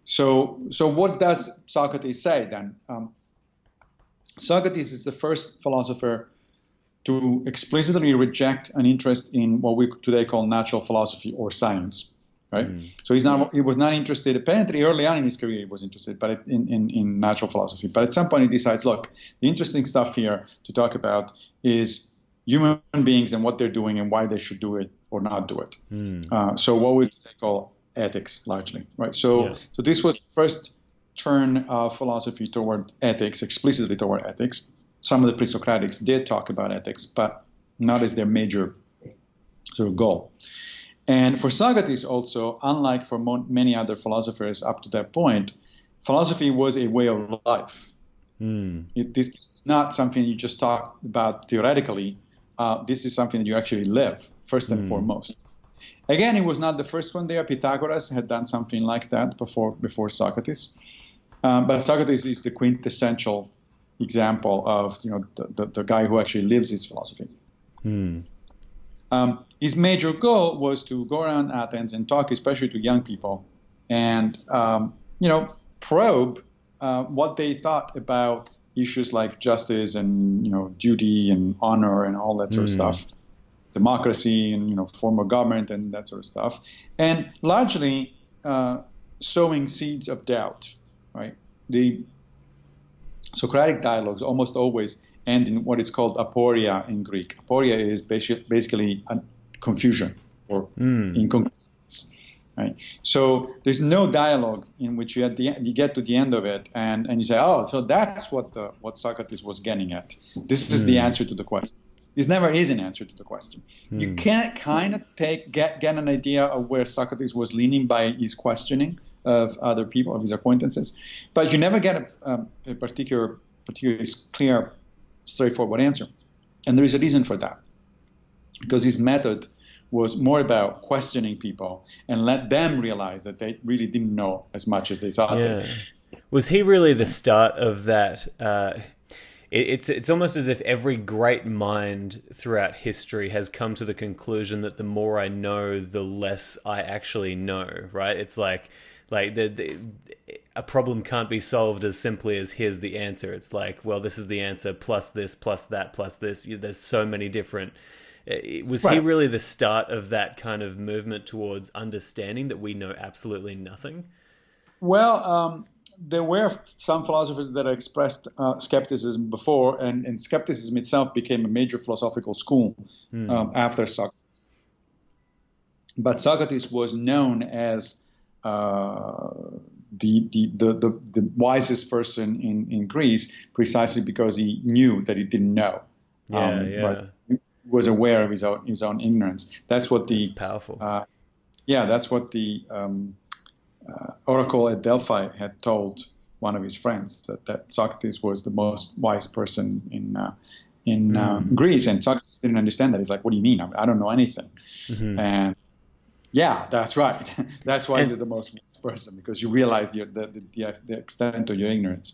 So what does Socrates say then? Socrates is the first philosopher to explicitly reject an interest in what we today call natural philosophy or science, right? So he was not interested. Apparently, early on in his career, he was interested, but in natural philosophy. But at some point, he decides, look, the interesting stuff here to talk about is human beings and what they're doing and why they should do it or not do it. So what we today call ethics, largely, right? So this was the first turn of philosophy toward ethics, explicitly toward ethics. Some of the pre-Socratics did talk about ethics, but not as their major sort of goal. And for Socrates also, unlike for many other philosophers up to that point, philosophy was a way of life. This is not something you just talk about theoretically. This is something that you actually live, first and foremost. Again, he was not the first one there. Pythagoras had done something like that before Socrates. But Socrates is the quintessential example of the guy who actually lives his philosophy. His major goal was to go around Athens and talk, especially to young people, and probe what they thought about issues like justice and duty and honor and all that sort of stuff, democracy and form of government and that sort of stuff, and largely sowing seeds of doubt. Right, the Socratic dialogues almost always end in what is called aporia in Greek. Aporia is basically a confusion or inconclusiveness. Right? So there's no dialogue in which you get to the end of it and you say, oh, so that's what Socrates was getting at. This is the answer to the question. This never is an answer to the question. You can kind of get an idea of where Socrates was leaning by his questioning of other people, of his acquaintances, but you never get a particularly clear, straightforward answer. And there is a reason for that, because his method was more about questioning people and let them realize that they really didn't know as much as they thought they did. Was he really the start of that? It's almost as if every great mind throughout history has come to the conclusion that the more I know, the less I actually know, right? It's like a problem can't be solved as simply as here's the answer. It's like, well, this is the answer plus this, plus that, plus this. There's so many different... Was he really the start of that kind of movement towards understanding that we know absolutely nothing? Well, there were some philosophers that expressed skepticism before, and skepticism itself became a major philosophical school after Socrates. But Socrates was known as the wisest person in Greece, precisely because he knew that he didn't know. But he was aware of his own ignorance. That's powerful. That's what the oracle at Delphi had told one of his friends, that Socrates was the most wise person in Greece, and Socrates didn't understand that. He's like, "What do you mean? I don't know anything." And yeah, that's right. That's why you're the most wise person, because you realize the extent of your ignorance.